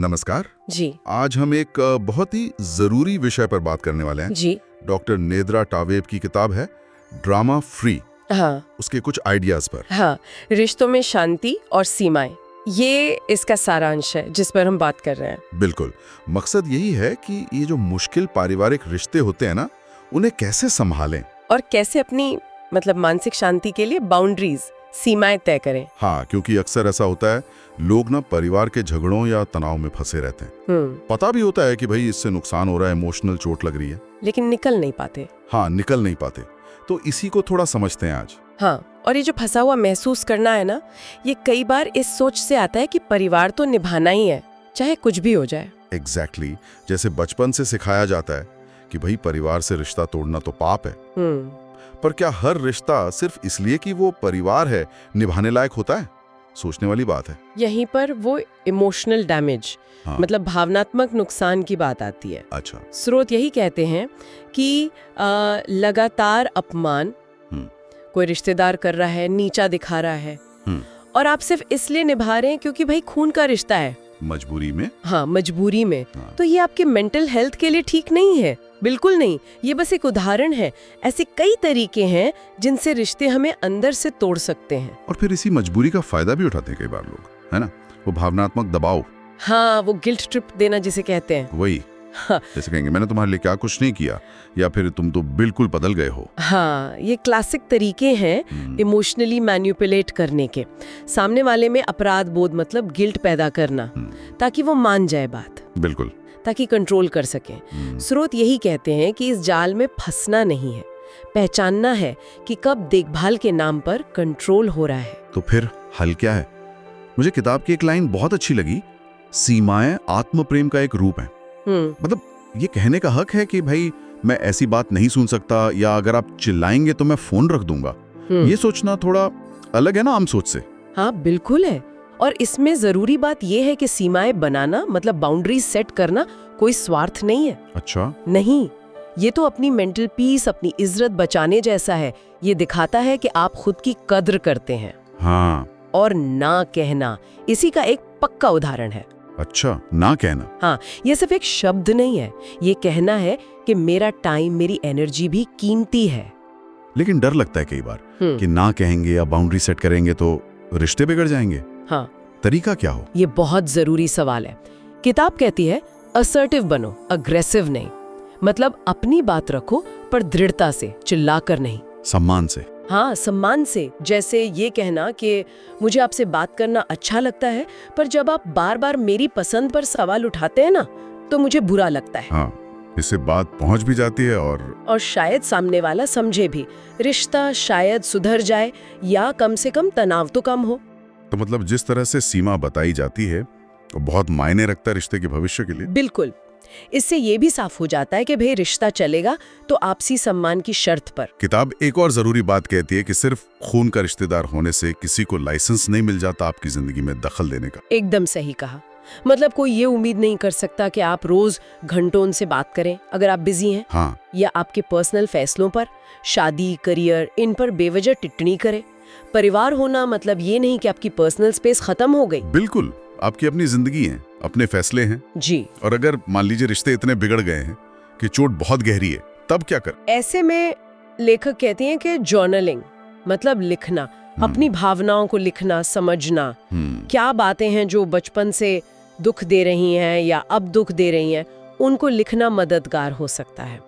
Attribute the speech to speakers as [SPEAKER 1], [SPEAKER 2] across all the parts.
[SPEAKER 1] नमस्कार
[SPEAKER 2] जी।
[SPEAKER 1] आज हम एक बहुत ही जरूरी विषय पर बात करने वाले हैं।
[SPEAKER 2] जी।
[SPEAKER 1] डॉक्टर नेद्रा टावेब की किताब है ड्रामा फ्री,
[SPEAKER 2] हाँ।
[SPEAKER 1] उसके कुछ आइडियाज पर।
[SPEAKER 2] हाँ, रिश्तों में शांति और सीमाएं, ये इसका सारांश है जिस पर हम बात कर रहे हैं।
[SPEAKER 1] बिल्कुल, मकसद यही है कि ये जो मुश्किल पारिवारिक रिश्ते होते हैं ना, उन्हें कैसे संभालें
[SPEAKER 2] और कैसे अपनी मानसिक शांति के लिए बाउंड्रीज, सीमाएं तय करें।
[SPEAKER 1] हाँ, क्योंकि अक्सर ऐसा होता है, लोग ना परिवार के झगड़ों या तनाव में फंसे रहते हैं। पता भी होता है कि भाई इससे नुकसान हो रहा है, इमोशनल चोट लग रही है,
[SPEAKER 2] लेकिन निकल नहीं पाते।
[SPEAKER 1] हाँ, निकल नहीं पाते। तो इसी को थोड़ा समझते हैं आज।
[SPEAKER 2] हाँ, और ये जो फंसा हुआ महसूस करना है ना, ये कई बार इस सोच से आता है कि परिवार तो निभाना ही है, चाहे कुछ भी हो जाए।
[SPEAKER 1] एग्जैक्टली, जैसे बचपन से सिखाया जाता है कि भाई परिवार से रिश्ता तोड़ना तो पाप है। पर क्या हर रिश्ता सिर्फ इसलिए कि वो परिवार है निभाने लायक होता है? सोचने वाली बात है।
[SPEAKER 2] यहीं पर वो इमोशनल डैमेज,
[SPEAKER 1] हाँ।
[SPEAKER 2] भावनात्मक नुकसान की बात आती है।
[SPEAKER 1] अच्छा।
[SPEAKER 2] स्रोत यही कहते हैं कि लगातार अपमान कोई रिश्तेदार कर रहा है, नीचा दिखा रहा है, और आप सिर्फ इसलिए निभा रहे हैं क्योंकि भाई खून का रिश्ता है,
[SPEAKER 1] मजबूरी में।
[SPEAKER 2] हाँ, मजबूरी में।
[SPEAKER 1] हाँ।
[SPEAKER 2] तो ये आपके मेंटल हेल्थ के लिए ठीक नहीं है, बिल्कुल नहीं। ये बस एक उदाहरण है। ऐसे कई तरीके हैं जिनसे रिश्ते हमें अंदर से तोड़ सकते हैं।
[SPEAKER 1] और फिर इसी मजबूरी का फायदा भी उठाते हैं कई बार लोग, है ना? वो भावनात्मक दबाव,
[SPEAKER 2] हाँ, वो गिल्ट ट्रिप देना जिसे कहते हैं।
[SPEAKER 1] वही।
[SPEAKER 2] हाँ।
[SPEAKER 1] जैसे कहेंगे मैंने तुम्हारे लिए क्या कुछ नहीं किया, या फिर तुम तो बिल्कुल बदल गए हो।
[SPEAKER 2] हाँ, ये क्लासिक तरीके हैं इमोशनली मैनिपुलेट करने के। सामने वाले में अपराध बोध गिल्ट पैदा करना, ताकि वो मान जाए बात,
[SPEAKER 1] बिल्कुल,
[SPEAKER 2] ताकि कंट्रोल कर सके। स्रोत यही कहते हैं कि इस जाल में फंसना नहीं है, पहचानना है कि कब देखभाल के नाम पर कंट्रोल हो रहा है।
[SPEAKER 1] तो फिर हल क्या है? मुझे किताब की एक लाइन बहुत अच्छी लगी, सीमाएं आत्म प्रेम का एक रूप है। ये कहने का हक है कि भाई मैं ऐसी बात नहीं सुन सकता, या अगर आप चिल्लाएंगे तो मैं फोन रख दूंगा। ये सोचना थोड़ा अलग है ना आम सोच से।
[SPEAKER 2] हाँ, बिल्कुल है। और इसमें जरूरी बात यह है कि सीमाएं बनाना, बाउंड्रीज सेट करना, कोई स्वार्थ नहीं है।
[SPEAKER 1] अच्छा।
[SPEAKER 2] नहीं, ये तो अपनी मेंटल पीस, अपनी इज्जत बचाने जैसा है। ये दिखाता है कि आप खुद की कद्र करते हैं।
[SPEAKER 1] हाँ।
[SPEAKER 2] और ना कहना इसी का एक पक्का उदाहरण है।
[SPEAKER 1] अच्छा, ना कहना।
[SPEAKER 2] हाँ, ये सिर्फ एक शब्द नहीं है, ये कहना है कि मेरा टाइम, मेरी एनर्जी भी कीमती है।
[SPEAKER 1] लेकिन डर लगता है कई बार कि ना कहेंगे या बाउंड्री सेट करेंगे तो रिश्ते बिगड़ जाएंगे।
[SPEAKER 2] हाँ।
[SPEAKER 1] तरीका क्या हो? ये
[SPEAKER 2] बहुत जरूरी सवाल है। किताब कहती है असर्टिव बनो, अग्रेसिव नहीं। अपनी बात रखो, पर दृढ़ता से, चिल्लाकर नहीं।
[SPEAKER 1] सम्मान से।
[SPEAKER 2] हाँ, सम्मान से। जैसे ये कहना कि मुझे आपसे बात करना अच्छा लगता है, पर जब आप बार बार मेरी पसंद पर सवाल उठाते हैं ना, तो मुझे बुरा लगता है।
[SPEAKER 1] हाँ, इससे बात पहुंच भी जाती है और
[SPEAKER 2] शायद सामने वाला समझे भी, रिश्ता शायद सुधर जाए, या कम से कम तनाव तो कम हो।
[SPEAKER 1] तो जिस तरह से सीमा बताई जाती है वो बहुत मायने रखता है रिश्ते के भविष्य के लिए।
[SPEAKER 2] बिल्कुल। इससे ये भी साफ हो जाता है कि भाई रिश्ता चलेगा तो आपसी सम्मान की शर्त पर।
[SPEAKER 1] किताब एक और जरूरी बात कहती है कि सिर्फ खून का रिश्तेदार होने से किसी को लाइसेंस नहीं मिल जाता आपकी जिंदगी में दखल देने का।
[SPEAKER 2] एकदम सही कहा। कोई ये उम्मीद नहीं कर सकता कि आप रोज घंटों उनसे बात करें अगर आप बिजी हैं।
[SPEAKER 1] हाँ।
[SPEAKER 2] या आपके पर्सनल फैसलों पर, शादी, करियर, इन पर बेवजह टिप्पणी करे। परिवार होना ये नहीं कि आपकी पर्सनल स्पेस खत्म हो गई।
[SPEAKER 1] बिल्कुल, आपकी अपनी जिंदगी है, अपने फैसले हैं जी। और अगर मान लीजिए रिश्ते इतने बिगड़ गए हैं कि चोट बहुत गहरी है, तब क्या कर?
[SPEAKER 2] ऐसे में लेखक कहते हैं कि जर्नलिंग, लिखना, अपनी भावनाओं को लिखना, समझना क्या बातें हैं जो बचपन से दुख दे रही हैं या अब दुख दे रही हैं, उनको लिखना मददगार हो सकता है।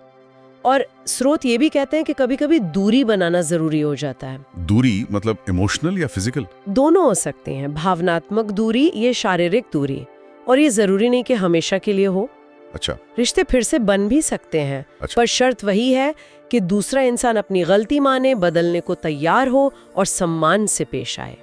[SPEAKER 2] और स्रोत ये भी कहते हैं कि कभी-कभी दूरी बनाना जरूरी हो जाता है।
[SPEAKER 1] दूरी इमोशनल या फिजिकल? दोनों
[SPEAKER 2] हो सकते हैं। भावनात्मक दूरी, ये शारीरिक दूरी, और ये जरूरी नहीं कि हमेशा के लिए हो।
[SPEAKER 1] अच्छा।
[SPEAKER 2] रिश्ते फिर से बन भी सकते हैं। अच्छा। पर शर्त वही है कि दूसरा इंसान अपनी गलती माने, बदलने को तैयार हो और सम्मान से पेश आए।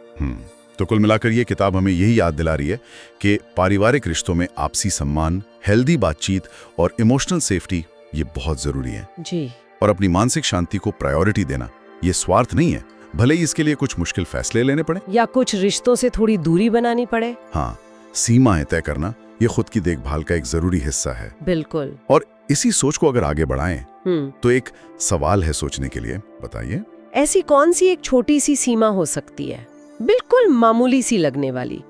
[SPEAKER 1] तो कुल मिलाकर ये किताब हमें यही याद दिला रही है कि पारिवारिक रिश्तों में आपसी सम्मान, हेल्दी बातचीत और इमोशनल सेफ्टी ये बहुत जरूरी है
[SPEAKER 2] जी।
[SPEAKER 1] और अपनी मानसिक शांति को प्रायोरिटी देना ये स्वार्थ नहीं है, भले ही इसके लिए कुछ मुश्किल फैसले लेने पड़े
[SPEAKER 2] या कुछ रिश्तों से थोड़ी दूरी बनानी पड़े।
[SPEAKER 1] हाँ, सीमाएं तय करना ये खुद की देखभाल का एक जरूरी हिस्सा है।
[SPEAKER 2] बिल्कुल।
[SPEAKER 1] और इसी सोच को अगर आगे बढ़ाएं तो एक सवाल है सोचने के लिए, बताइए
[SPEAKER 2] ऐसी कौन सी एक छोटी सी सीमा हो सकती है, बिल्कुल मामूली सी लगने वाली,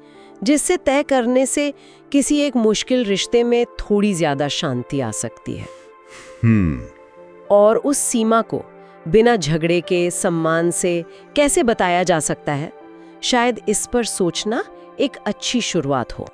[SPEAKER 2] जिससे तय करने से किसी एक मुश्किल रिश्ते में थोड़ी ज्यादा शांति आ सकती है। और उस सीमा को बिना झगड़े के सम्मान से कैसे बताया जा सकता है, शायद इस पर सोचना एक अच्छी शुरुआत हो।